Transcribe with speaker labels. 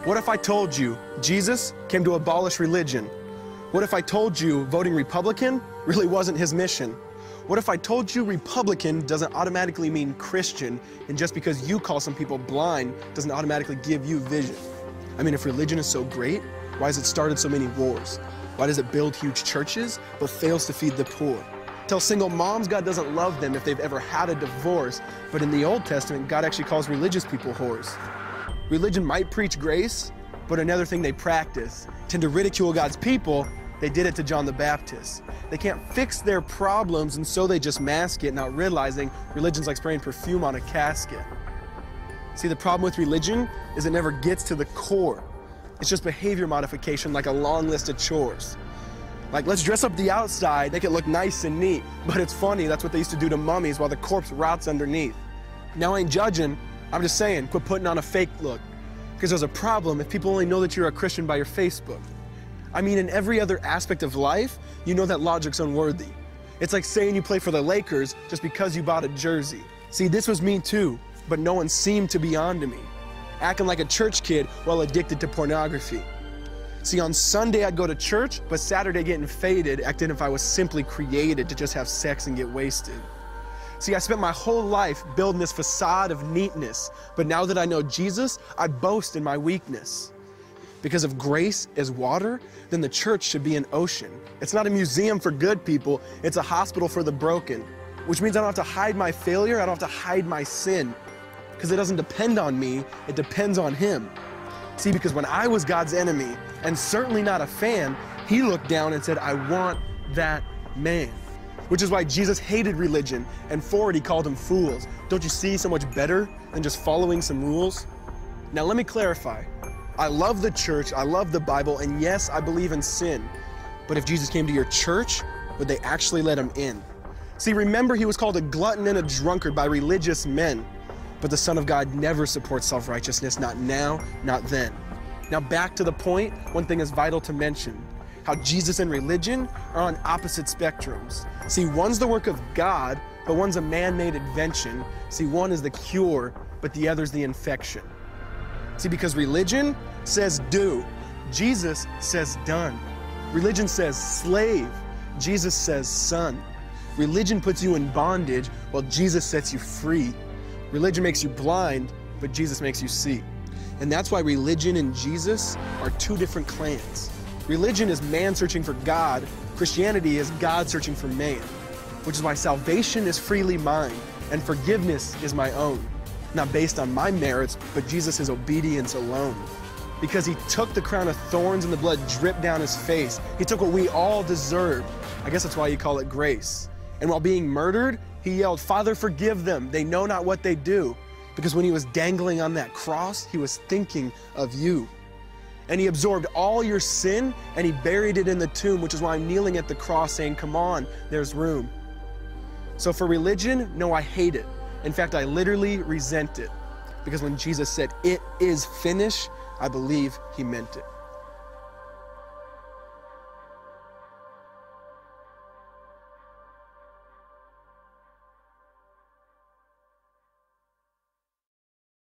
Speaker 1: What if I told you Jesus came to abolish religion? What if I told you voting Republican really wasn't his mission? What if I told you Republican doesn't automatically mean Christian, and just because you call some people blind doesn't automatically give you vision? I mean, if religion is so great, why has it started so many wars? Why does it build huge churches but fails to feed the poor? Tell single moms God doesn't love them if they've ever had a divorce, but in the Old Testament, God actually calls religious people whores. Religion might preach grace, but another thing they practice, tend to ridicule God's people. They did it to John the Baptist. They can't fix their problems, and so they just mask it, not realizing religion's like spraying perfume on a casket. See, the problem with religion is it never gets to the core. It's just behavior modification, like a long list of chores. Like, let's dress up the outside, make it look nice and neat. But it's funny, that's what they used to do to mummies while the corpse rots underneath. Now, I ain't judging, I'm just saying, quit putting on a fake look. Because there's a problem if people only know that you're a Christian by your Facebook. I mean, in every other aspect of life, you know that logic's unworthy. It's like saying you play for the Lakers just because you bought a jersey. See, this was me too, but no one seemed to be on to me. Acting like a church kid while addicted to pornography. See, on Sunday I'd go to church, but Saturday getting faded, acting if I was simply created to just have sex and get wasted. See, I spent my whole life building this facade of neatness, but now that I know Jesus, I boast in my weakness. Because if grace is water, then the church should be an ocean. It's not a museum for good people, it's a hospital for the broken. Which means I don't have to hide my failure, I don't have to hide my sin. Because it doesn't depend on me, it depends on Him. See, because when I was God's enemy, and certainly not a fan, He looked down and said, I want that man. Which is why Jesus hated religion, and for it He called them fools. Don't you see so much better than just following some rules? Now let me clarify. I love the church, I love the Bible, and yes, I believe in sin. But if Jesus came to your church, would they actually let Him in? See, remember He was called a glutton and a drunkard by religious men. But the Son of God never supports self-righteousness, not now, not then. Now back to the point, one thing is vital to mention. How Jesus and religion are on opposite spectrums. See, one's the work of God, but one's a man-made invention. See, one is the cure, but the other's the infection. See, because religion says do, Jesus says done. Religion says slave, Jesus says son. Religion puts you in bondage, while Jesus sets you free. Religion makes you blind, but Jesus makes you see. And that's why religion and Jesus are two different clans. Religion is man searching for God. Christianity is God searching for man. Which is why salvation is freely mine, and forgiveness is my own. Not based on my merits, but Jesus' obedience alone. Because He took the crown of thorns and the blood dripped down His face. He took what we all deserved. I guess that's why you call it grace. And while being murdered, He yelled, Father, forgive them. They know not what they do. Because when He was dangling on that cross, He was thinking of you. And He absorbed all your sin and He buried it in the tomb, which is why I'm kneeling at the cross saying, come on, there's room. So for religion, no, I hate it. In fact, I literally resent it. Because when Jesus said, it is finished, I believe He meant it.